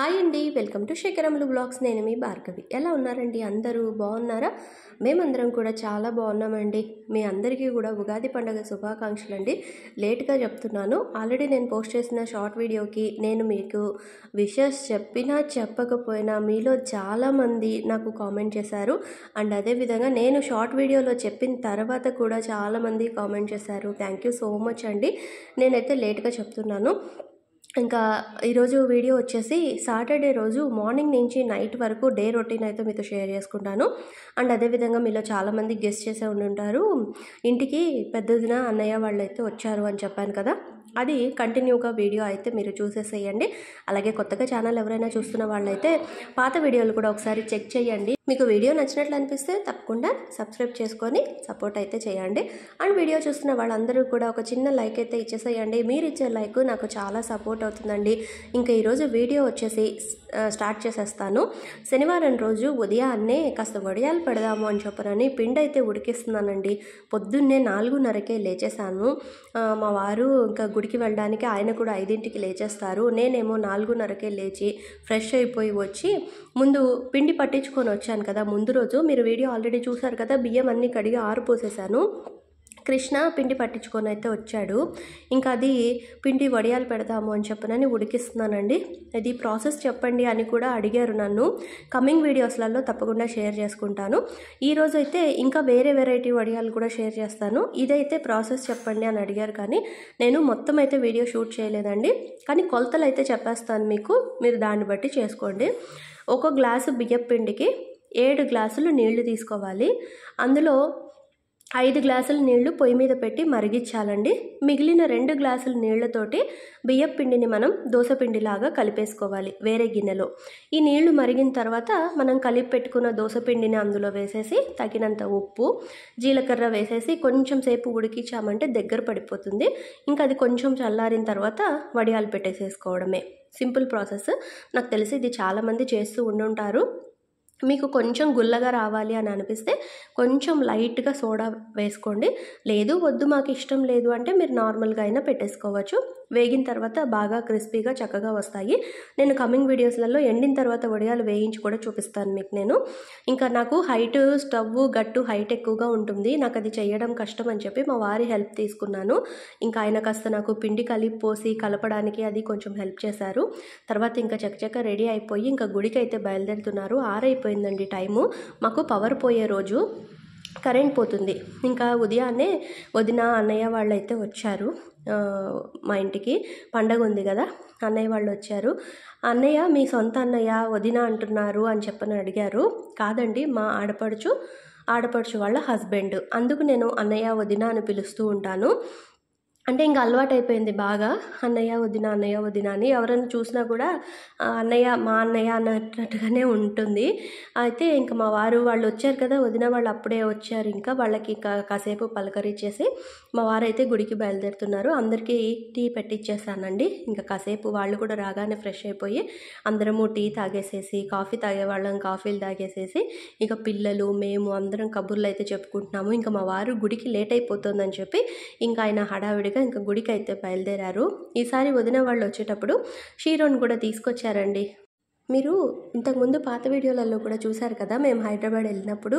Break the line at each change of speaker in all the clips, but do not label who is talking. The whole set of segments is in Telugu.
హాయ్ అండి, వెల్కమ్ టు శేఖరములు బ్లాగ్స్. నేను మీ భార్గవి. ఎలా ఉన్నారండి? అందరూ బాగున్నారా? మేమందరం కూడా చాలా బాగున్నామండి. మీ అందరికీ కూడా ఉగాది పండుగ శుభాకాంక్షలు అండి. లేట్గా చెప్తున్నాను. ఆల్రెడీ నేను పోస్ట్ చేసిన షార్ట్ వీడియోకి నేను మీకు విషెస్ చెప్పినా చెప్పకపోయినా మీలో చాలామంది నాకు కామెంట్ చేశారు. అండ్ అదేవిధంగా నేను షార్ట్ వీడియోలో చెప్పిన తర్వాత కూడా చాలామంది కామెంట్ చేశారు. థ్యాంక్ యూ సో మచ్ అండి. నేనైతే లేట్గా చెప్తున్నాను. ఇంకా ఈరోజు వీడియో వచ్చేసి సాటర్డే రోజు మార్నింగ్ నుంచి నైట్ వరకు డే రొటీన్ అయితే మీతో షేర్ చేసుకుంటాను. అండ్ అదేవిధంగా మీలో చాలామంది గెస్ట్ చేసే ఉంటారు, ఇంటికి పెద్దదిన అన్నయ్య వాళ్ళు అయితే వచ్చారు అని చెప్పాను కదా, అది కంటిన్యూగా వీడియో అయితే మీరు చూసేసేయండి. అలాగే కొత్తగా ఛానల్ ఎవరైనా చూస్తున్న వాళ్ళైతే పాత వీడియోలు కూడా ఒకసారి చెక్ చేయండి. మీకు వీడియో నచ్చినట్లు అనిపిస్తే తప్పకుండా సబ్స్క్రైబ్ చేసుకొని సపోర్ట్ అయితే చేయండి. అండ్ వీడియో చూస్తున్న వాళ్ళందరూ కూడా ఒక చిన్న లైక్ అయితే ఇచ్చేసేయండి. మీరు ఇచ్చే లైక్ నాకు చాలా సపోర్ట్ అవుతుందండి. ఇంకా ఈరోజు వీడియో వచ్చేసి స్టార్ట్ చేసేస్తాను. శనివారం రోజు ఉదయాన్నే కాస్త వడియాలు పెడదాము అని చెప్పనని పిండి అయితే ఉడికిస్తున్నానండి. పొద్దున్నే 4:30కే లేచేసాను. మా వారు ఇంకా గుడికి వెళ్ళడానికి ఆయన కూడా 5ంటికి లేచేస్తారు. నేనేమో 4:30కే లేచి ఫ్రెష్ అయిపోయి వచ్చి ముందు పిండి పట్టించుకొని వచ్చాను కదా. ముందు రోజు మీరు వీడియో ఆల్రెడీ చూసారు కదా, బియ్యం అన్నీ కడిగి ఆరిపోసేసాను. కృష్ణ పిండి పట్టించుకొని అయితే వచ్చాడు. ఇంకా అది పిండి వడియాలు పెడదాము అని చెప్పనని ఉడికిస్తున్నానండి. ఇది ప్రాసెస్ చెప్పండి అని కూడా అడిగారు నన్ను. కమింగ్ వీడియోస్లలో తప్పకుండా షేర్ చేసుకుంటాను. ఈరోజు అయితే ఇంకా వేరే వెరైటీ వడియాలు కూడా షేర్ చేస్తాను. ఇదైతే ప్రాసెస్ చెప్పండి అని అడిగారు, కానీ నేను మొత్తం అయితే వీడియో షూట్ చేయలేదండి. కానీ కొలతలు అయితే చెప్పేస్తాను మీకు, మీరు దాన్ని బట్టి చేసుకోండి. ఒక గ్లాసు బియ్యం పిండికి 7 గ్లాసులు నీళ్లు తీసుకోవాలి. అందులో 5 గ్లాసుల నీళ్లు పొయ్యి మీద పెట్టి మరిగించాలండి. మిగిలిన 2 గ్లాసుల నీళ్లతోటి బియ్యం పిండిని మనం దోసపిండిలాగా కలిపేసుకోవాలి వేరే గిన్నెలో. ఈ నీళ్లు మరిగిన తర్వాత మనం కలిపి పెట్టుకున్న దోసపిండిని అందులో వేసేసి తగినంత ఉప్పు, జీలకర్ర వేసేసి కొంచెం సేపు ఉడికించామంటే దగ్గర పడిపోతుంది. ఇంకా అది కొంచెం చల్లారిన తర్వాత వడియాలు పెట్టేసేసుకోవడమే. Simple process. నాకు తెలిసి ఇది చాలామంది చేస్తూ ఉండుంటారు. మీకు కొంచెం గుల్లగా రావాలి అని అనిపిస్తే కొంచెం లైట్గా సోడా వేసుకోండి. లేదు వద్దు మాకు ఇష్టం లేదు అంటే మీరు నార్మల్గా అయినా పెట్టేసుకోవచ్చు. వేగిన తర్వాత బాగా క్రిస్పీగా చక్కగా వస్తాయి. నేను కమింగ్ వీడియోస్లలో ఎండిన తర్వాత వడియాలు వేయించి కూడా చూపిస్తాను మీకు నేను. ఇంకా నాకు స్టవ్ గట్టు హైట్ ఎక్కువగా ఉంటుంది, నాకు అది చేయడం కష్టం అని చెప్పి మా వారి హెల్ప్ తీసుకున్నాను. ఇంకా ఆయన కాస్త నాకు పిండి పోసి కలపడానికి అది కొంచెం హెల్ప్ చేశారు. తర్వాత ఇంకా చక్కచక్క రెడీ అయిపోయి ఇంకా గుడికి అయితే బయలుదేరుతున్నారు. ఆరైపోయిందండి టైము. మాకు పవర్ పోయే రోజు, కరెంట్ పోతుంది. ఇంకా ఉదయాన్నే వదిన అన్నయ్య వాళ్ళు అయితే వచ్చారు. మా ఇంటికి పండగ ఉంది కదా, అన్నయ్య వాళ్ళు వచ్చారు. అన్నయ్య మీ సొంత అన్నయ్య వదిన అంటున్నారు అని చెప్పని అడిగారు. కాదండి, మా ఆడపడుచు వాళ్ళ హస్బెండ్. అందుకు నేను అన్నయ్య వదిన అని పిలుస్తూ ఉంటాను. అంటే ఇంకా అలవాటు అయిపోయింది బాగా, అన్నయ్య వదిన అని. ఎవరైనా చూసినా కూడా అన్నయ్య మా అన్నయ్య అన్నట్టుగానే ఉంటుంది. అయితే ఇంకా మా వారు వాళ్ళు వచ్చారు కదా, వదిన వాళ్ళు అప్పుడే వచ్చారు. ఇంకా వాళ్ళకి కాసేపు పలకరించేసి మా వారు అయితే గుడికి బయలుదేరుతున్నారు. అందరికీ టీ పెట్టిచ్చేసానండి. ఇంకా కాసేపు వాళ్ళు కూడా రాగానే ఫ్రెష్ అయిపోయి అందరము టీ తాగేసేసి, కాఫీ తాగేవాళ్ళం కాఫీలు తాగేసేసి ఇక పిల్లలు మేము అందరం కబుర్లు అయితే చెప్పుకుంటున్నాము. ఇంకా మా వారు గుడికి లేట్ అయిపోతుందని చెప్పి ఇంకా ఆయన హడావిడిగా ఇంకా గుడికి అయితే బయలుదేరారు. ఈసారి వదిన వాళ్ళు వచ్చేటప్పుడు షీరోని కూడా తీసుకొచ్చారండి. మీరు ఇంతకుముందు పాత వీడియోలలో కూడా చూశారు కదా, మేము హైదరాబాద్ వెళ్ళినప్పుడు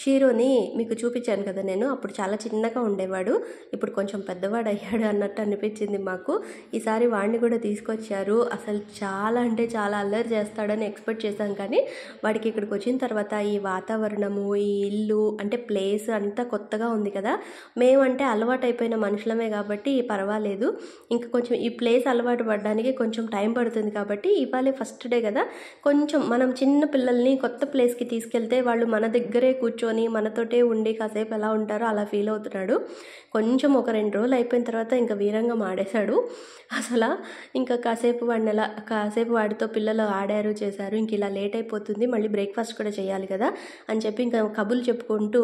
షీరోని మీకు చూపించాను కదా నేను. అప్పుడు చాలా చిన్నగా ఉండేవాడు, ఇప్పుడు కొంచెం పెద్దవాడు అయ్యాడు అన్నట్టు అనిపించింది మాకు. ఈసారి వాడిని కూడా తీసుకొచ్చారు. అసలు చాలా అంటే చాలా అల్లరి చేస్తాడని ఎక్స్పెక్ట్ చేశాం, కానీ వాడికి ఇక్కడికి వచ్చిన తర్వాత ఈ వాతావరణము, ఈ ఇల్లు అంటే ప్లేస్ అంతా కొత్తగా ఉంది కదా. మేమంటే అలవాటు అయిపోయిన మనుషులమే కాబట్టి పర్వాలేదు. ఇంకా కొంచెం ఈ ప్లేస్ అలవాటు పడడానికి కొంచెం టైం పడుతుంది కాబట్టి ఇవాళే ఫస్ట్ డే కదా, కొంచెం మనం చిన్న పిల్లల్ని కొత్త ప్లేస్కి తీసుకెళ్తే వాళ్ళు మన దగ్గరే కూర్చొని మనతోటే ఉండి కాసేపు ఎలా ఉంటారో అలా ఫీల్ అవుతున్నాడు. కొంచెం ఒక 2 రోజులు అయిపోయిన తర్వాత ఇంకా వీరంగా ఆడేశాడు అసలు. ఇంకా కాసేపు వాడితో పిల్లలు ఆడారు చేశారు. ఇంక ఇలా లేట్ అయిపోతుంది, మళ్ళీ బ్రేక్ఫాస్ట్ కూడా చేయాలి కదా అని చెప్పి ఇంకా కబుర్లు చెప్పుకుంటూ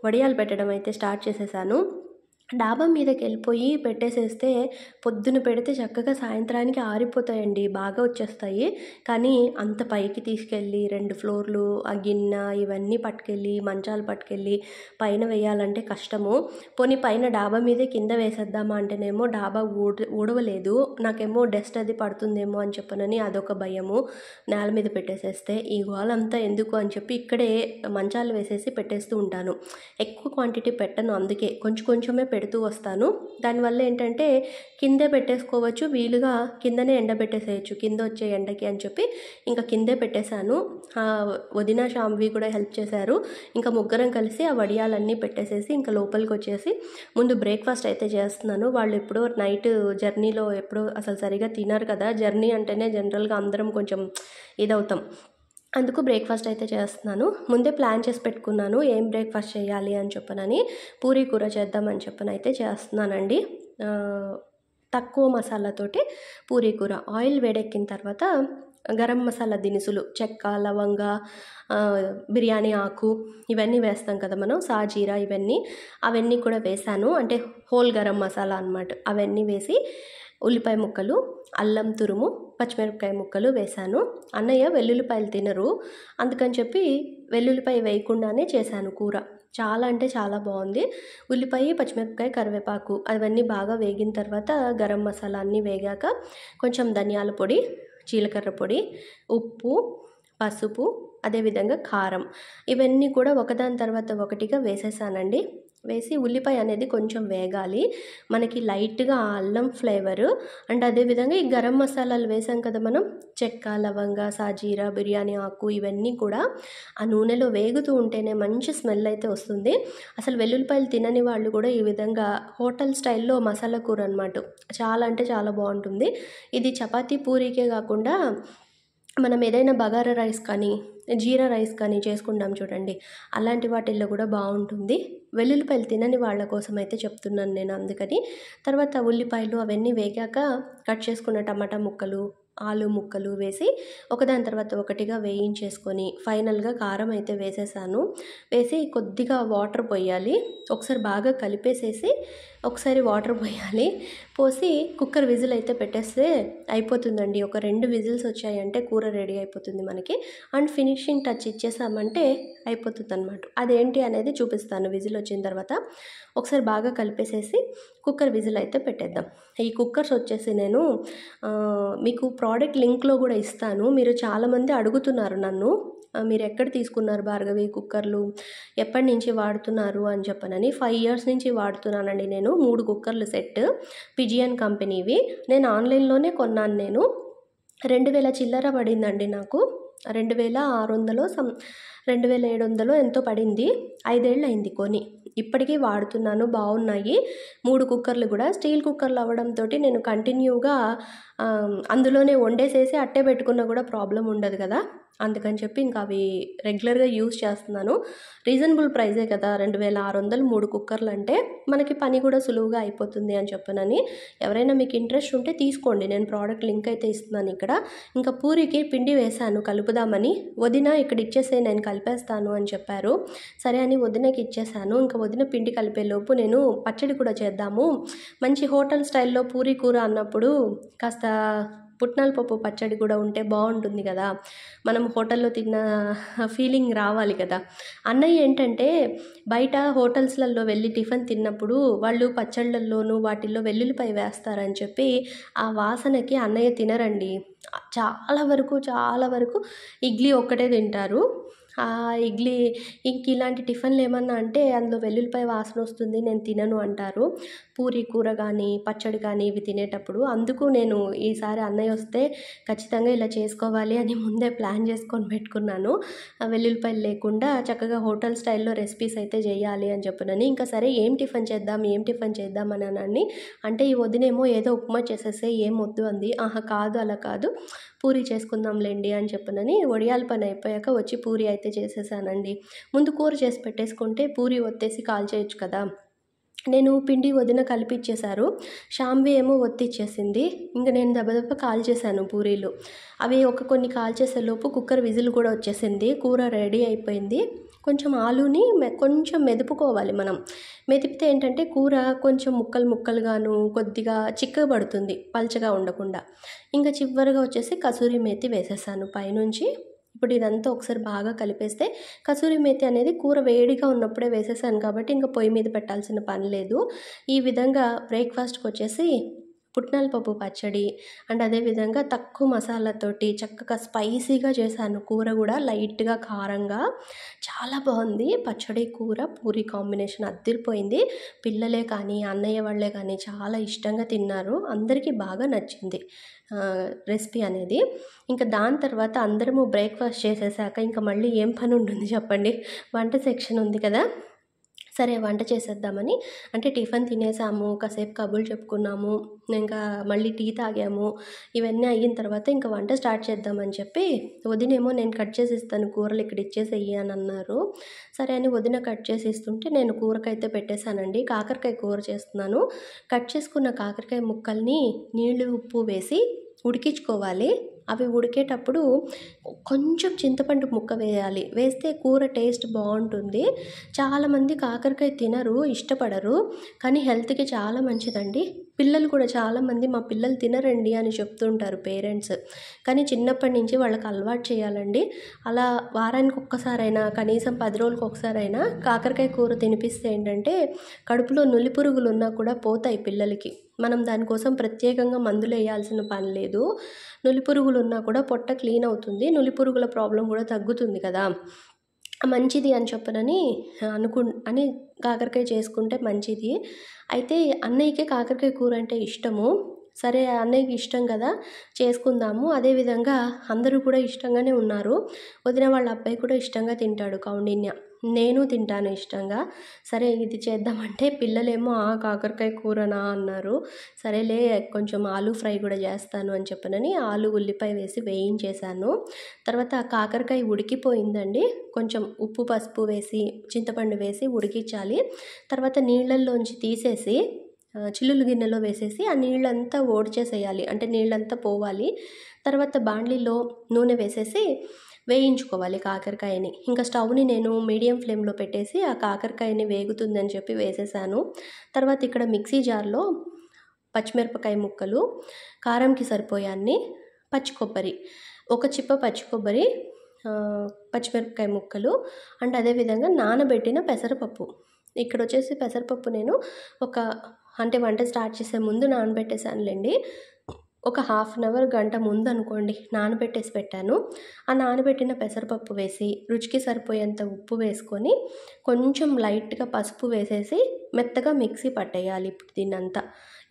వడియాలు పెట్టడం అయితే స్టార్ట్ చేసేసాను. డాబా మీదకెళ్ళిపోయి పెట్టేసేస్తే పొద్దున పెడితే చక్కగా సాయంత్రానికి ఆరిపోతాయండి. బాగా వచ్చేస్తాయి. కానీ అంత పైకి తీసుకెళ్ళి 2 ఫ్లోర్లు ఆ గిన్నె ఇవన్నీ పట్టుకెళ్ళి, మంచాలు పట్టుకెళ్ళి పైన వేయాలంటే కష్టము. పోనీ పైన డాబా మీదే కింద వేసేద్దామా అంటేనేమో డాబా ఊడవలేదు. నాకేమో డస్ట్ అది పడుతుందేమో అని చెప్పనని అదొక భయము. నేల మీద పెట్టేసేస్తే ఈ గోలంతా ఎందుకు అని చెప్పి ఇక్కడే మంచాలు వేసేసి పెట్టేస్తూ ఉంటాను. ఎక్కువ క్వాంటిటీ పెట్టను, అందుకే కొంచెం కొంచెమే పెడుతూ వస్తాను. దానివల్ల ఏంటంటే కిందే పెట్టేసుకోవచ్చు, వీలుగా కిందనే ఎండబెట్టేసేయచ్చు కింద వచ్చే ఎండకి అని చెప్పి ఇంకా కిందే పెట్టేశాను. వదిన శాంభవి కూడా హెల్ప్ చేశారు. ఇంకా ముగ్గురం కలిసి ఆ వడియాలన్నీ పెట్టేసేసి ఇంకా లోపలికి వచ్చేసి ముందు బ్రేక్ఫాస్ట్ అయితే చేస్తున్నాను. వాళ్ళు ఎప్పుడో నైట్ జర్నీలో ఎప్పుడో అసలు సరిగా తినరు కదా. జర్నీ అంటేనే జనరల్గా అందరం కొంచెం ఇదవుతాం. అందుకు బ్రేక్ఫాస్ట్ అయితే చేస్తున్నాను. ముందే ప్లాన్ చేసి పెట్టుకున్నాను ఏం బ్రేక్ఫాస్ట్ చేయాలి అని చెప్పనని. పూరీ కూర చేద్దామని చెప్పనైతే చేస్తున్నానండి. తక్కువ మసాలాతోటి పూరీ కూర. ఆయిల్ వేడెక్కిన తర్వాత గరం మసాలా దినుసులు చెక్క, లవంగ, బిర్యానీ ఆకు ఇవన్నీ వేస్తాం కదా మనం, సాజీరా అవన్నీ కూడా వేసాను. అంటే హోల్ గరం మసాలా అనమాట. అవన్నీ వేసి ఉల్లిపాయ ముక్కలు, అల్లం తురుము, పచ్చిమిరపకాయ ముక్కలు వేశాను. అన్నయ్య వెల్లుల్లిపాయలు తినరు, అందుకని చెప్పి వెల్లుల్లిపాయ వేయకుండానే చేశాను కూర. చాలా అంటే చాలా బాగుంది. ఉల్లిపాయ, పచ్చిమిరపకాయ, కరివేపాకు అవన్నీ బాగా వేగిన తర్వాత గరం మసాలా అన్నీ వేగాక కొంచెం ధనియాల పొడి, జీలకర్ర పొడి, ఉప్పు, పసుపు, అదేవిధంగా కారం ఇవన్నీ కూడా ఒకదాని తర్వాత ఒకటిగా వేసేసానండి. వేసి ఉల్లిపాయ అనేది కొంచెం వేగాలి. మనకి లైట్గా అల్లం ఫ్లేవరు అండ్ అదేవిధంగా ఈ గరం మసాలాలు వేసాం కదా మనం, చెక్క, లవంగ, సాజీరా, బిర్యానీ ఆకు ఇవన్నీ కూడా ఆ నూనెలో వేగుతూ ఉంటేనే మంచి స్మెల్ అయితే వస్తుంది. అసలు వెల్లుల్లిపాయలు తినని వాళ్ళు కూడా ఈ విధంగా హోటల్ స్టైల్లో మసాలా కూర అనమాట, చాలా అంటే చాలా బాగుంటుంది. ఇది చపాతీ పూరీకే కాకుండా మనం ఏదైనా బగారా రైస్ కానీ జీరా రైస్ కానీ చేసుకుంటాం చూడండి, అలాంటి వాటిల్లో కూడా బాగుంటుంది. వెల్లుల్లిపాయలు తినని వాళ్ళ కోసం అయితే చెప్తున్నాను నేను అందుకని. తర్వాత ఉల్లిపాయలు అవన్నీ వేగాక కట్ చేసుకున్న టమాటా ముక్కలు, ఆలు ముక్కలు వేసి ఒకదాని తర్వాత ఒకటిగా వేయించేసుకొని ఫైనల్గా కారం అయితే వేసేసాను. వేసి కొద్దిగా వాటర్ పోయాలి, ఒకసారి బాగా కలిపేసేసి ఒకసారి వాటర్ పోయాలి. పోసి కుక్కర్ విజిల్ అయితే పెట్టేస్తే అయిపోతుందండి. ఒక 2 విజిల్స్ వచ్చాయంటే కూర రెడీ అయిపోతుంది మనకి. అండ్ ఫినిషింగ్ టచ్ ఇచ్చేసామంటే అయిపోతుంది అనమాట. అదేంటి అనేది చూపిస్తాను. విజిల్ వచ్చిన తర్వాత ఒకసారి బాగా కలిపేసేసి కుక్కర్ విజిల్ అయితే పెట్టేద్దాం. ఈ కుక్కర్స్ వచ్చేసి నేను మీకు ప్రోడక్ట్ లింక్లో కూడా ఇస్తాను. మీరు చాలామంది అడుగుతున్నారు నన్ను, మీరు ఎక్కడ తీసుకున్నారు భార్గవి కుక్కర్లు, ఎప్పటి నుంచి వాడుతున్నారు అని చెప్పనని. 5 years నుంచి వాడుతున్నానండి నేను. 3 కుక్కర్లు సెట్, పిజియన్ కంపెనీవి. నేను ఆన్లైన్లోనే కొన్నాను. నేను 2000 చిల్లర పడిందండి నాకు. 2600 2700 ఎంతో పడింది. 5 ఏళ్ళు అయింది కొని. ఇప్పటికీ వాడుతున్నాను, బాగున్నాయి. 3 కుక్కర్లు కూడా స్టీల్ కుక్కర్లు అవ్వడంతో నేను కంటిన్యూగా అందులోనే వండేసేసి అట్టే పెట్టుకున్నా కూడా ప్రాబ్లం ఉండదు కదా, అందుకని చెప్పి ఇంకా అవి రెగ్యులర్గా యూజ్ చేస్తున్నాను. రీజనబుల్ ప్రైజే కదా, 2600 3 కుక్కర్లు అంటే మనకి పని కూడా సులువుగా అయిపోతుంది అని చెప్పనని. ఎవరైనా మీకు ఇంట్రెస్ట్ ఉంటే తీసుకోండి, నేను ప్రోడక్ట్ లింక్ అయితే ఇస్తున్నాను ఇక్కడ. ఇంకా పూరికి పిండి వేశాను కలుపుదామని. వదిన ఇక్కడ ఇచ్చేసే నేను కలిపేస్తాను అని చెప్పారు. సరే అని వదినకి ఇచ్చేసాను. ఇంకా వదిన పిండి కలిపేలోపు నేను పచ్చడి కూడా చేద్దాము, మంచి హోటల్ స్టైల్లో పూరీ కూర అన్నప్పుడు కాస్త పుట్నాల పప్పు పచ్చడి కూడా ఉంటే బాగుంటుంది కదా, మనం హోటల్లో తిన్న ఫీలింగ్ రావాలి కదా. అన్నయ్య ఏంటంటే బయట హోటల్స్లలో వెళ్ళి టిఫిన్ తిన్నప్పుడు వాళ్ళు పచ్చళ్ళల్లోనూ వాటిల్లో వెల్లుల్లిపాయ వేస్తారని చెప్పి ఆ వాసనకి అన్నయ్య తినరండి. చాలా వరకు ఇడ్లీ ఒక్కటే తింటారు. ఇడ్లీ ఇంక ఇలాంటి టిఫిన్లు ఏమన్నా అంటే అందులో వెల్లుల్లిపాయ వాసన వస్తుంది, నేను తినను అంటారు. పూరీ కూర కానీ పచ్చడి కానీ ఇవి తినేటప్పుడు. అందుకు నేను ఈసారి అన్నయ్య వస్తే ఖచ్చితంగా ఇలా చేసుకోవాలి అని ముందే ప్లాన్ చేసుకొని పెట్టుకున్నాను. వెల్లుల్లిపాయలు లేకుండా చక్కగా హోటల్ స్టైల్లో రెసిపీస్ అయితే చేయాలి అని చెప్పనని. ఇంకా సరే ఏం టిఫిన్ చేద్దాం అని అంటే ఈ వదినేమో ఏదో ఉప్మా చేసేస్తే ఏం వద్దు అంది. కాదు అలా కాదు, పూరీ చేసుకుందాంలేండి అని చెప్పనని వడియాల పని అయిపోయాక వచ్చి పూరీ అయితే చేసేసానండి. ముందు కూర చేసి పెట్టేసుకుంటే పూరీ ఒత్తేసి కాల్చేయచ్చు కదా. నేను పిండి వదిన కలిపిచ్చేశారు. శాంబి ఏమో ఒత్తిచ్చేసింది. ఇంక నేను దబదబా కాల్చేశాను పూరీలు. అవి కొన్ని కాల్చేసేలోపు కుక్కర్ విజిల్ కూడా వచ్చేసింది. కూర రెడీ అయిపోయింది. కొంచెం ఆలూని కొంచెం మెదుపుకోవాలి మనం. మెదిపితే ఏంటంటే కూర కొంచెం ముక్కలు ముక్కలుగాను కొద్దిగా చిక్కగా పడుతుంది, పల్చగా ఉండకుండా. ఇంకా చివరగా వచ్చేసి కసూరి మేతి వేసేసాను పైనుంచి. ఇప్పుడు ఇదంతా ఒకసారి బాగా కలిపేస్తే, కసూరి మేతి అనేది కూర వేడిగా ఉన్నప్పుడే వేసేసాను కాబట్టి ఇంకా పొయ్యి మీద పెట్టాల్సిన పని లేదు. ఈ విధంగా బ్రేక్ఫాస్ట్కి వచ్చేసి పుట్నాల పప్పు పచ్చడి అండ్ అదేవిధంగా తక్కువ మసాలాతోటి చక్కగా స్పైసీగా చేశాను. కూర కూడా లైట్గా కారంగా చాలా బాగుంది. పచ్చడి కూర పూరి కాంబినేషన్ అదిరిపోయింది. పిల్లలే కానీ అన్నయ్య వాళ్ళే కానీ చాలా ఇష్టంగా తిన్నారు. అందరికీ బాగా నచ్చింది రెసిపీ అనేది. ఇంకా దాని తర్వాత అందరము బ్రేక్ఫాస్ట్ చేసేసాక ఇంకా మళ్ళీ ఏం పని ఉంటుంది చెప్పండి. వంట సెక్షన్ ఉంది కదా, సరే వంట చేసేద్దామని అంటే టిఫిన్ తినేసాము, కాసేపు కబుర్లు చెప్పుకున్నాము, ఇంకా మళ్ళీ టీ తాగాము. ఇవన్నీ అయిన తర్వాత ఇంకా వంట స్టార్ట్ చేద్దామని చెప్పి వదినేమో నేను కట్ చేసి ఇస్తాను కూరలు ఇక్కడ ఇచ్చేసేయి అని అన్నారు. సరే అని వదిన కట్ చేసి ఇస్తుంటే నేను కూరకైతే పెట్టేశానండి. కాకరకాయ కూర చేస్తున్నాను. కట్ చేసుకున్న కాకరకాయ ముక్కల్ని నీళ్ళు ఉప్పు వేసి ఉడికించుకోవాలి. అవి ఉడికేటప్పుడు కొంచెం చింతపండు ముక్క వేయాలి. వేస్తే కూర టేస్ట్ బాగుంటుంది. చాలామంది కాకరకాయ తినరు, ఇష్టపడరు, కానీ హెల్త్కి చాలా మంచిదండి. పిల్లలు కూడా చాలామంది మా పిల్లలు తినరండి అని చెప్తుంటారు పేరెంట్స్. కానీ చిన్నప్పటి నుంచి వాళ్ళకి అలవాటు చేయాలండి. అలా వారానికి ఒక్కసారైనా కనీసం 10 రోజులకు ఒకసారైనా కాకరకాయ కూర తినిపిస్తే ఏంటంటే కడుపులో నులి పురుగులు ఉన్నా కూడా పోతాయి పిల్లలకి. మనం దానికోసం ప్రత్యేకంగా మందులు వేయాల్సిన పని లేదు. నులి పురుగులు ఉన్నా కూడా పొట్ట క్లీన్ అవుతుంది, నులి పురుగుల ప్రాబ్లం కూడా తగ్గుతుంది కదా, మంచిది అని చెప్పనని అని కాకరకాయ చేసుకుంటే మంచిది. అయితే అన్నయ్యకి కాకరకాయ కూర అంటే ఇష్టము. సరే అన్నయ్యకి ఇష్టం కదా చేసుకుందాము. అదేవిధంగా అందరూ కూడా ఇష్టంగానే ఉన్నారు. వదిన వాళ్ళ అబ్బాయి కూడా ఇష్టంగా తింటాడు కౌండిన్య, నేను తింటాను ఇష్టంగా. సరే ఇది చేద్దామంటే పిల్లలేమో కాకరకాయ కూరనా అన్నారు. సరేలే కొంచెం ఆలూ ఫ్రై కూడా చేస్తాను అని చెప్పనని ఆలు ఉల్లిపాయ వేసి వేయించేశాను. తర్వాత కాకరకాయ ఉడికిపోయిందండి. కొంచెం ఉప్పు పసుపు వేసి చింతపండు వేసి ఉడికించాలి. తర్వాత నీళ్ళల్లోంచి తీసేసి చిల్లులు గిన్నెలో వేసేసి ఆ నీళ్ళంతా ఓడ్చేసేయాలి, అంటే నీళ్ళంతా పోవాలి. తర్వాత బాండ్లీలో నూనె వేసేసి వేయించుకోవాలి కాకరకాయని. ఇంకా స్టవ్ని నేను మీడియం ఫ్లేమ్లో పెట్టేసి ఆ కాకరకాయని వేగుతుందని చెప్పి వేసేసాను. తర్వాత ఇక్కడ మిక్సీ జార్లో పచ్చిమిరపకాయ ముక్కలు, కారంకి సరిపోయాన్ని, పచ్చి కొబ్బరి, ఒక చిప్ప పచ్చి కొబ్బరి, పచ్చిమిరపకాయ ముక్కలు అండ్ అదేవిధంగా నానబెట్టిన పెసరపప్పు. ఇక్కడ వచ్చేసి పెసరపప్పు నేను అంటే వంట స్టార్ట్ చేసే ముందు నానబెట్టేసానులేండి. ఒక 1/2 అవర్ గంట ముందు అనుకోండి నానబెట్టేసి పెట్టాను. ఆ నానబెట్టిన పెసరపప్పు వేసి రుచికి సరిపోయేంత ఉప్పు వేసుకొని కొంచెం లైట్గా పసుపు వేసేసి మెత్తగా మిక్సీ పట్టేయాలి. ఇప్పుడు దీన్నంతా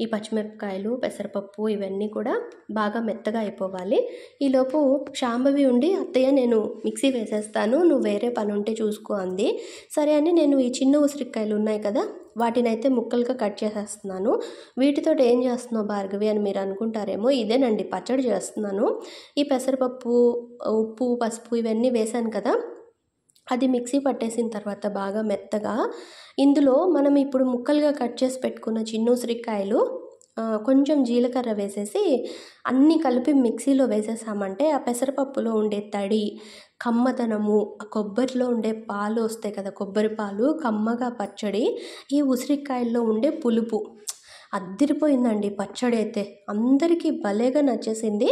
ఈ పచ్చిమిరపకాయలు పెసరపప్పు ఇవన్నీ కూడా బాగా మెత్తగా అయిపోవాలి. ఈలోపు శాంభవి ఉండి అత్తయ్య నేను మిక్సీ వేసేస్తాను, నువ్వు వేరే పని ఉంటే చూసుకో అంది. సరే అని నేను ఈ చిన్న ఉసిరికాయలు ఉన్నాయి కదా వాటినైతే ముక్కలుగా కట్ చేసేస్తున్నాను. వీటితో ఏం చేస్తున్నావు భార్గవి అని మీరు అనుకుంటారేమో, ఇదేనండి పచ్చడి చేస్తున్నాను. ఈ పెసరపప్పు ఉప్పు పసుపు ఇవన్నీ వేసాను కదా, అది మిక్సీ పట్టేసిన తర్వాత బాగా మెత్తగా ఇందులో మనం ఇప్పుడు ముక్కలుగా కట్ చేసి పెట్టుకున్న చిన్న ఉసిరికాయలు కొంచెం జీలకర్ర వేసేసి అన్నీ కలిపి మిక్సీలో వేసేసామంటే ఆ పెసరపప్పులో ఉండే తడి, కమ్మదనము, ఆ కొబ్బరిలో ఉండే పాలు వస్తాయి కదా, కొబ్బరి పాలు, కమ్మగా పచ్చడి, ఈ ఉసిరికాయల్లో ఉండే పులుపు అద్దిరిపోయిందండి పచ్చడి అయితే. అందరికీ భలేగా నచ్చేసింది.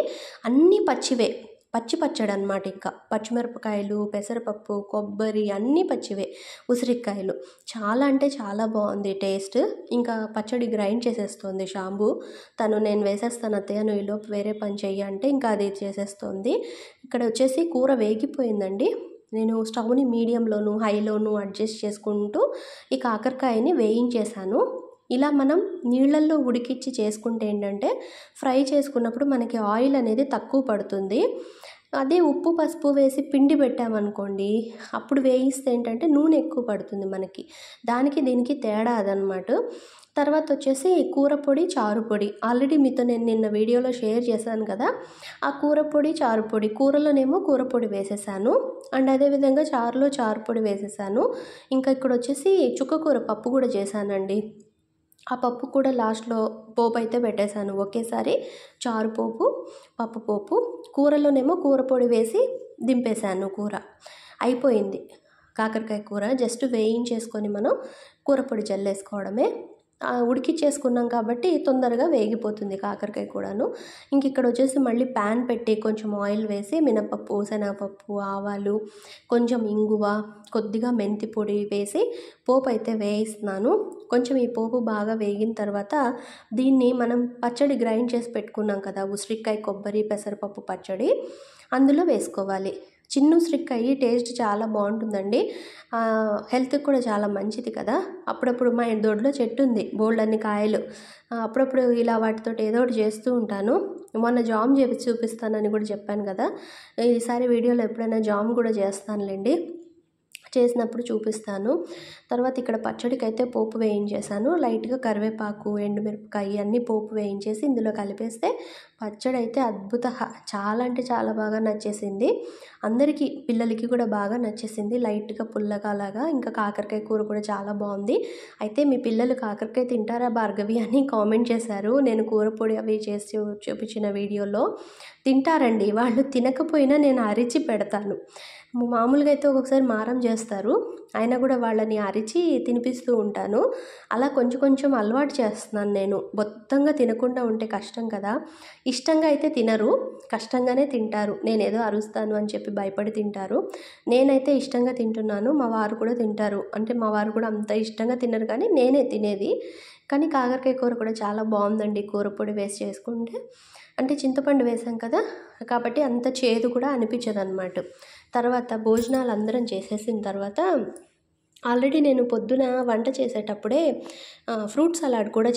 అన్నీ పచ్చివే, పచ్చి పచ్చడి అనమాట. ఇంకా పచ్చిమిరపకాయలు పెసరపప్పు కొబ్బరి అన్నీ పచ్చివే, ఉసిరికాయలు చాలా అంటే చాలా బాగుంది టేస్ట్. ఇంకా పచ్చడి గ్రైండ్ చేసేస్తుంది శాంబు. నేను వేసేస్తాను అత్తయ్య నువ్వు ఈలోపు వేరే పని చెయ్యి అంటే ఇంకా అది చేసేస్తుంది. ఇక్కడ వచ్చేసి కూర వేగిపోయిందండి. నేను స్టవ్ని మీడియంలోను హైలోను అడ్జస్ట్ చేసుకుంటూ ఈ కాకరకాయని వేయించేసాను. ఇలా మనం నీళ్ళల్లో ఉడికిచ్చి చేసుకుంటే ఏంటంటే ఫ్రై చేసుకున్నప్పుడు మనకి ఆయిల్ అనేది తక్కువ పడుతుంది. అదే ఉప్పు పసుపు వేసి పిండి పెట్టామనుకోండి అప్పుడు వేయిస్తే ఏంటంటే నూనె ఎక్కువ పడుతుంది మనకి. దానికి దీనికి తేడా అదనమాట. తర్వాత వచ్చేసి కూర పొడి చారు పొడి ఆల్రెడీ మీతో నేను నిన్న వీడియోలో షేర్ చేశాను కదా, ఆ కూర పొడి చారు పొడి, కూరలోనేమో కూర పొడి వేసేసాను అండ్ అదేవిధంగా చారులో చారు పొడి వేసేసాను. ఇంకా ఇక్కడ వచ్చేసి చుక్కకూర పప్పు కూడా చేశానండి. ఆ పప్పు కూడా లాస్ట్లో పోపు అయితే పెట్టేశాను. ఒకేసారి చారు పోపు, పప్పు పోపు, కూరలోనేమో కూర పొడి వేసి దింపేశాను కూర. అయిపోయింది కాకరకాయ కూర. జస్ట్ వేయించేసుకొని మనం కూర పొడి జల్లేసుకోవడమే. ఉడికిచ్చేసుకున్నాం కాబట్టి తొందరగా వేగిపోతుంది కాకరకాయ కూడాను. ఇంక ఇక్కడ వచ్చేసి మళ్ళీ ప్యాన్ పెట్టి కొంచెం ఆయిల్ వేసి మినపప్పు, శనగపప్పు, ఆవాలు, కొంచెం ఇంగువ, కొద్దిగా మెంతి పొడి వేసి పోపు అయితే వేయిస్తున్నాను. కొంచెం ఈ పోపు బాగా వేగిన తర్వాత దీన్ని మనం పచ్చడి గ్రైండ్ చేసి పెట్టుకున్నాం కదా, ఉసిరికాయ, కొబ్బరి, పెసరపప్పు పచ్చడి, అందులో వేసుకోవాలి. చిన్న ఉసిరికాయ టేస్ట్ చాలా బాగుంటుందండి. హెల్త్కి కూడా చాలా మంచిది కదా. అప్పుడప్పుడు మా దొడ్లో చెట్టు ఉంది, బోల్డన్ని కాయలు. అప్పుడప్పుడు ఇలా వాటితో ఏదో ఒకటి చేస్తూ ఉంటాను. మొన్న జామ్ చేసి చూపిస్తానని కూడా చెప్పాను కదా. ఈసారి వీడియోలో ఎప్పుడైనా జామ్ కూడా చేస్తానులేండి, చేసినప్పుడు చూపిస్తాను. తర్వాత ఇక్కడ పచ్చడికి అయితే పోపు వేయించేసాను. లైట్గా కరివేపాకు, ఎండుమిరపకాయ అన్నీ పోపు వేయించేసి ఇందులో కలిపేస్తే పచ్చడి అయితే అద్భుత, చాలా అంటే చాలా బాగా నచ్చేసింది. అందరికీ, పిల్లలకి కూడా బాగా నచ్చేసింది. లైట్గా పుల్లగా అలాగా. ఇంకా కాకరకాయ కూర కూడా చాలా బాగుంది. అయితే మీ పిల్లలు కాకరకాయ తింటారా భార్గవి అని కామెంట్ చేశారు. నేను కూర పొడి అవి చేసి చూపించిన వీడియోలో. తింటారండి వాళ్ళు. తినకపోయినా నేను అరిచి పెడతాను. మామూలుగా అయితే ఒక్కొక్కసారి మారం చేస్తారు, అయినా కూడా వాళ్ళని అరిచి తినిపిస్తూ ఉంటాను. అలా కొంచెం కొంచెం అలవాటు చేస్తున్నాను నేను. మొత్తంగా తినకుండా ఉంటే కష్టం కదా. ఇష్టంగా అయితే తినరు, కష్టంగానే తింటారు. నేనేదో అరుస్తాను అని చెప్పి భయపడి తింటారు. నేనైతే ఇష్టంగా తింటున్నాను, మా వారు కూడా తింటారు. అంటే మా వారు కూడా అంత ఇష్టంగా తినరు, కానీ నేనే తినేది. కానీ కాకరకాయ కూర కూడా చాలా బాగుందండి కూర పొడి వేసి చేసుకుంటే. అంటే చింతపండు వేసాం కదా, కాబట్టి అంత చేదు కూడా అనిపించదు అన్నమాట. తర్వాత భోజనాలు అందరం చేసేసిన తర్వాత ఆల్రెడీ నేను పొద్దున వంట చేసేటప్పుడే ఫ్రూట్ సలాడ్ కూడా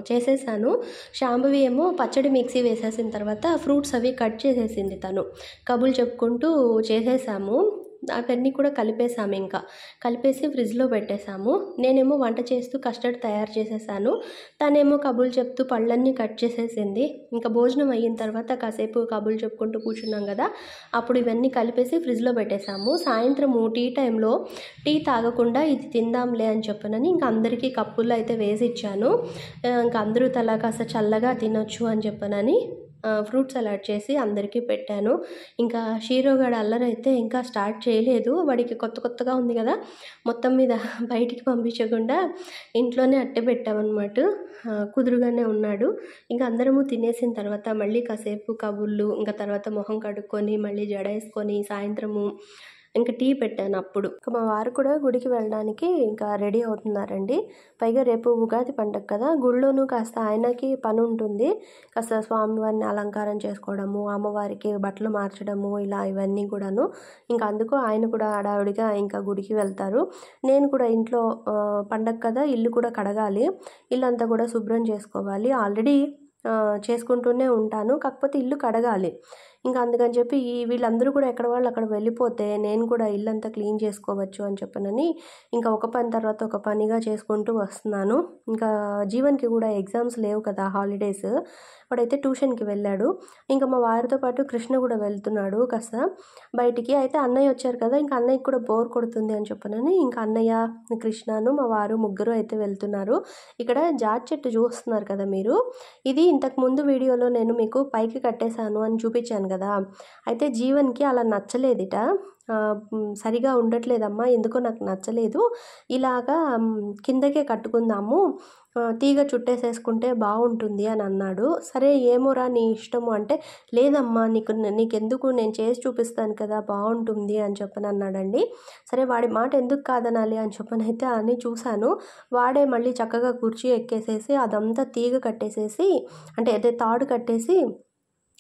చేసేసాను. శాంభవి ఏమో పచ్చడి మిక్సీ వేసేసిన తర్వాత ఫ్రూట్స్ అవి కట్ చేసేసింది తను. కబుర్లు చెప్పుకుంటూ చేసేసాము. అవన్నీ కూడా కలిపేసాము. ఇంకా కలిపేసి ఫ్రిడ్జ్లో పెట్టేసాము. నేనేమో వంట చేస్తూ కస్టర్డ్ తయారు చేసేసాను. తనేమో కబుర్లు చెప్తూ పళ్ళన్నీ కట్ చేసేసింది. ఇంకా భోజనం అయిన తర్వాత కాసేపు కబుర్లు చెప్పుకుంటూ కూర్చున్నాం కదా, అప్పుడు ఇవన్నీ కలిపేసి ఫ్రిడ్జ్లో పెట్టేసాము. సాయంత్రము టీ టైంలో టీ తాగకుండా ఇది తిందాంలే అని చెప్పనని ఇంకా అందరికీ కప్పుల్లో అయితే వేసి ఇచ్చాను. ఇంకా అందరూ తలా కాస్త చల్లగా తినొచ్చు అని చెప్పనని ఫ్రూట్ సలాడ్ చేసి అందరికీ పెట్టాను. ఇంకా షీరోగాడు అల్లరైతే ఇంకా స్టార్ట్ చేయలేదు. వాడికి కొత్తగా ఉంది కదా, మొత్తం మీద బయటికి పంపించకుండా ఇంట్లోనే అట్టే పెట్టామన్నమాట. కుదురుగానే ఉన్నాడు. ఇంకా అందరము తినేసిన తర్వాత మళ్ళీ కాసేపు కబుర్లు, ఇంకా తర్వాత మొహం కడుక్కొని మళ్ళీ జడ వేసుకొని సాయంత్రము ఇంకా టీ పెట్టాను. అప్పుడు ఇంకా మా వారు కూడా గుడికి వెళ్ళడానికి ఇంకా రెడీ అవుతున్నారండి. పైగా రేపు ఉగాది పండుగ కదా, గుళ్ళోనూ కాస్త ఆయనకి పని ఉంటుంది. కాస్త స్వామివారిని అలంకారం చేసుకోవడము, అమ్మవారికి బట్టలు మార్చడము, ఇలా ఇవన్నీ కూడాను. ఇంకా అందుకు ఆయన కూడా హడావుడిగా ఇంకా గుడికి వెళ్తారు. నేను కూడా ఇంట్లో పండగ కదా, ఇల్లు కూడా కడగాలి, ఇల్లంతా కూడా శుభ్రం చేసుకోవాలి. ఆల్రెడీ చేసుకుంటూనే ఉంటాను, కాకపోతే ఇల్లు కడగాలి. ఇంకా అందుకని చెప్పి వీళ్ళందరూ కూడా ఎక్కడ వాళ్ళు అక్కడ వెళ్ళిపోతే నేను కూడా ఇల్లంతా క్లీన్ చేసుకోవచ్చు అని చెప్పనని ఇంకా ఒక పని తర్వాత ఒక పనిగా చేసుకుంటూ వస్తున్నాను. ఇంకా జీవన్కి కూడా ఎగ్జామ్స్ లేవు కదా, హాలిడేస్. వాడైతే ట్యూషన్కి వెళ్ళాడు. ఇంకా మా వారితో పాటు కృష్ణ కూడా వెళ్తున్నాడు కాస్త బయటికి. అయితే అన్నయ్య వచ్చారు కదా, ఇంకా అన్నయ్యకి కూడా బోర్ కొడుతుంది అని చెప్పనని ఇంకా అన్నయ్య, కృష్ణను, మా వారు ముగ్గురు అయితే వెళ్తున్నారు. ఇక్కడ జాతి చెట్టు చూస్తున్నారు కదా మీరు, ఇది ఇంతకుముందు వీడియోలో నేను మీకు పైకి కట్టేశాను అని చూపించాను కదా. అయితే జీవన్కి అలా నచ్చలేదిట. సరిగా ఉండట్లేదమ్మా, ఎందుకో నాకు నచ్చలేదు, ఇలాగా కిందకే కట్టుకుందాము, తీగ చుట్టేసేసుకుంటే బాగుంటుంది అని అన్నాడు. సరే ఏమోరా నీ ఇష్టము అంటే, లేదమ్మా నీకెందుకు, నేను చేసి చూపిస్తాను కదా, బాగుంటుంది అని చెప్పని అన్నాడండి. సరే వాడి మాట ఎందుకు కాదనాలి అని చెప్పనైతే అని చూశాను. వాడే మళ్ళీ చక్కగా కుర్చీ ఎక్కేసేసి అదంతా తీగ కట్టేసేసి, అంటే అదే తాడు కట్టేసి,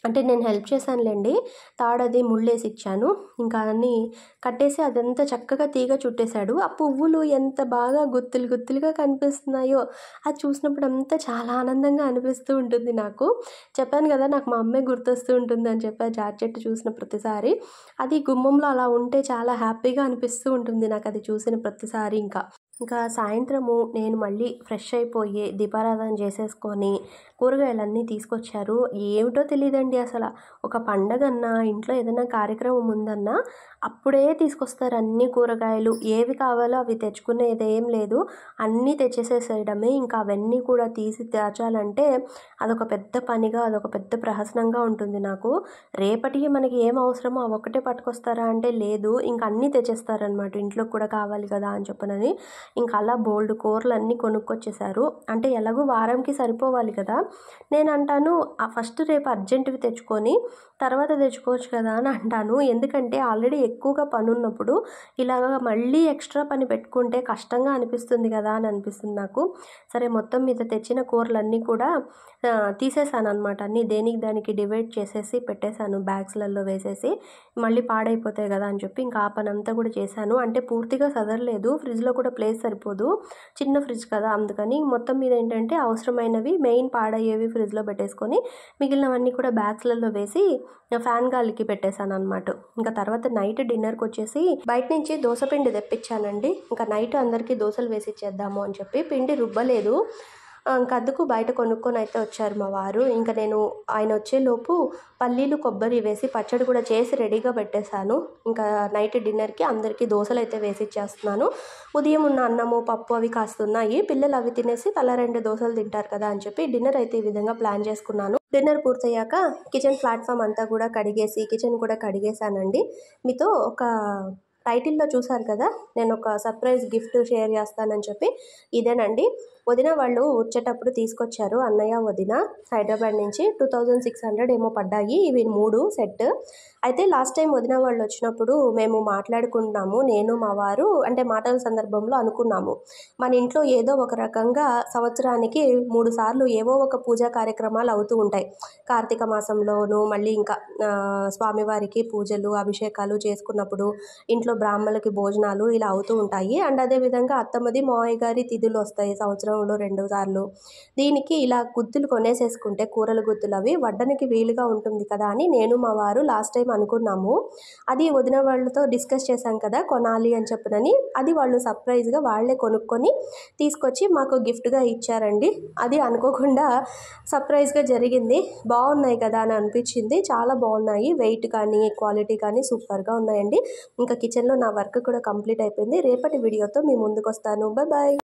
అంటే నేను హెల్ప్ చేశానులేండి, తాడది ముళ్ళేసి ఇచ్చాను. ఇంకా అన్నీ కట్టేసి అదంతా చక్కగా తీగ చుట్టేశాడు. ఆ పువ్వులు ఎంత బాగా గుత్తులుగా కనిపిస్తున్నాయో, అది చూసినప్పుడు అంతా చాలా ఆనందంగా అనిపిస్తూ ఉంటుంది నాకు. చెప్పాను కదా, నాకు మా అమ్మే గుర్తొస్తూ ఉంటుంది అని చెప్పి జాతి చెట్టు చూసిన ప్రతిసారి. అది గుమ్మంలో అలా ఉంటే చాలా హ్యాపీగా అనిపిస్తూ ఉంటుంది నాకు అది చూసిన ప్రతిసారి. ఇంకా సాయంత్రము నేను మళ్ళీ ఫ్రెష్ అయిపోయి దీపారాధన చేసేసుకొని కూరగాయలన్నీ తీసుకొచ్చారు. ఏమిటో తెలీదండి అసల. ఒక పండగన్నా, ఇంట్లో ఏదైనా కార్యక్రమం ఉందన్నా అప్పుడే తీసుకొస్తారు అన్ని కూరగాయలు. ఏవి కావాలో అవి తెచ్చుకునేదేం లేదు. అన్నీ తెచ్చేసేసేయడమే. ఇంకా అవన్నీ కూడా తీసి దాచాలంటే అదొక పెద్ద పనిగా, అదొక పెద్ద ప్రహసనంగా ఉంటుంది నాకు. రేపటికి మనకి ఏం అవసరమో అవి ఒక్కటే పట్టుకొస్తారా అంటే లేదు. ఇంక అన్నీ తెచ్చేస్తారనమాట. ఇంట్లోకి కూడా కావాలి కదా అని చెప్పనని. ఇంక అలా బోలెడు కూరలన్నీ కొనుక్కొచ్చేసారు. అంటే ఎలాగో వారంకి సరిపోవాలి కదా! నేనంటాను ఫస్ట్ రేపు అర్జెంట్‌వి తెచ్చుకొని తర్వాత తెచ్చుకోవచ్చు కదా అని అంటాను. ఎందుకంటే ఆల్రెడీ ఎక్కువగా పనున్నప్పుడు ఇలాగ మళ్ళీ ఎక్స్ట్రా పని పెట్టుకుంటే కష్టంగా అనిపిస్తుంది కదా అని అనిపిస్తుంది నాకు. సరే మొత్తం మీద తెచ్చిన కూరలన్నీ కూడా తీసేసాననమాట. అన్నీ దేనికి దానికి డివైడ్ చేసేసి పెట్టేశాను బ్యాగ్స్‌లలో వేసేసి. మళ్ళీ పాడైపోతాయి కదా అని చెప్పి ఇంకా ఆ పనంతా కూడా చేశాను. అంటే పూర్తిగా సదరలేదు. ఫ్రిడ్జ్‌లో కూడా ప్లేస్ సరిపోదు. చిన్న ఫ్రిడ్జ్ కదా అందుకని మొత్తం మీద ఏంటంటే అవసరమైనవి మెయిన్ పాడయ్యేవి ఫ్రిడ్జ్‌లో పెట్టేసుకొని మిగిలినవన్నీ కూడా బ్యాగ్స్‌లలో వేసి ఫ్యాన్ గాలికి పెట్టేశాననమాట. ఇంకా తర్వాత నైట్ డిన్నర్‌కొచ్చేసి బయట నుంచి దోస పిండి తెప్పించానండి. ఇంకా నైట్ అందరికీ దోసలు వేసిచ్చేద్దాము అని చెప్పి పిండి రుబ్బలేదు. ఇంక అందుకు బయట కొనుక్కొని అయితే వచ్చారు మా వారు. ఇంక నేను ఆయన వచ్చేలోపు పల్లీలు, కొబ్బరి వేసి పచ్చడి కూడా చేసి రెడీగా పెట్టేశాను. ఇంకా నైట్ డిన్నర్‌కి అందరికీ దోసలైతే వేసిచ్చేస్తున్నాను. ఉదయం ఉన్న అన్నము, పప్పు అవి కాస్త ఉన్నాయి. పిల్లలు అవి తినేసి తలా 2 దోసలు తింటారు కదా అని చెప్పి డిన్నర్ అయితే ఈ విధంగా ప్లాన్ చేసుకున్నాను. డిన్నర్ పూర్తయ్యాక కిచెన్ ప్లాట్‌ఫామ్ అంతా కూడా కడిగేసి, కిచెన్ కూడా కడిగేశానండి. మీతో ఒక టైటిల్‌లో చూసారు కదా! నేనొక సర్ప్రైజ్ గిఫ్ట్ షేర్ చేస్తానని చెప్పి ఇదేనండి. వదిన వాళ్ళు వచ్చేటప్పుడు తీసుకొచ్చారు. అన్నయ్య, వదిన హైదరాబాద్ నుంచి 2600 ఏమో పడ్డాయి. ఇవి 3 సెట్. అయితే లాస్ట్ టైం వదిన వాళ్ళు వచ్చినప్పుడు మేము మాట్లాడుకున్నాము. నేను, మా వారు అంటే మాటల సందర్భంలో అనుకున్నాము. మన ఇంట్లో ఏదో ఒక రకంగా సంవత్సరానికి 3 సార్లు ఏవో ఒక పూజా కార్యక్రమాలు అవుతూ ఉంటాయి. కార్తీక మాసంలోనూ మళ్ళీ ఇంకా స్వామివారికి పూజలు, అభిషేకాలు చేసుకున్నప్పుడు ఇంట్లో బ్రాహ్మణులకి భోజనాలు ఇలా అవుతూ ఉంటాయి. అండ్ అదేవిధంగా అత్తమ్మది, మావయ్య గారి తిథులు వస్తాయి సంవత్సరంలో 2 సార్లు. దీనికి ఇలా గుత్తులు కొనేసేసుకుంటే కూరల గుత్తులు అవి వడ్డనకి వీలుగా ఉంటుంది కదా అని నేను, మా వారు లాస్ట్ టైం అనుకున్నాము. అది వదిన వాళ్ళతో డిస్కస్ చేశాం కదా కొనాలి అని చెప్పనని. అది వాళ్ళు సర్ప్రైజ్‌గా వాళ్ళే కొనుక్కొని తీసుకొచ్చి మాకు గిఫ్ట్‌గా ఇచ్చారండి. అది అనుకోకుండా సర్ప్రైజ్‌గా జరిగింది. బాగున్నాయి కదా అని అనిపించింది. చాలా బాగున్నాయి. వెయిట్ కానీ, క్వాలిటీ కానీ సూపర్‌గా ఉన్నాయండి. ఇంకా కిచెన్‌లో నా వర్క్ కూడా కంప్లీట్ అయిపోయింది. రేపటి వీడియోతో మీ ముందుకొస్తాను. బాయ్.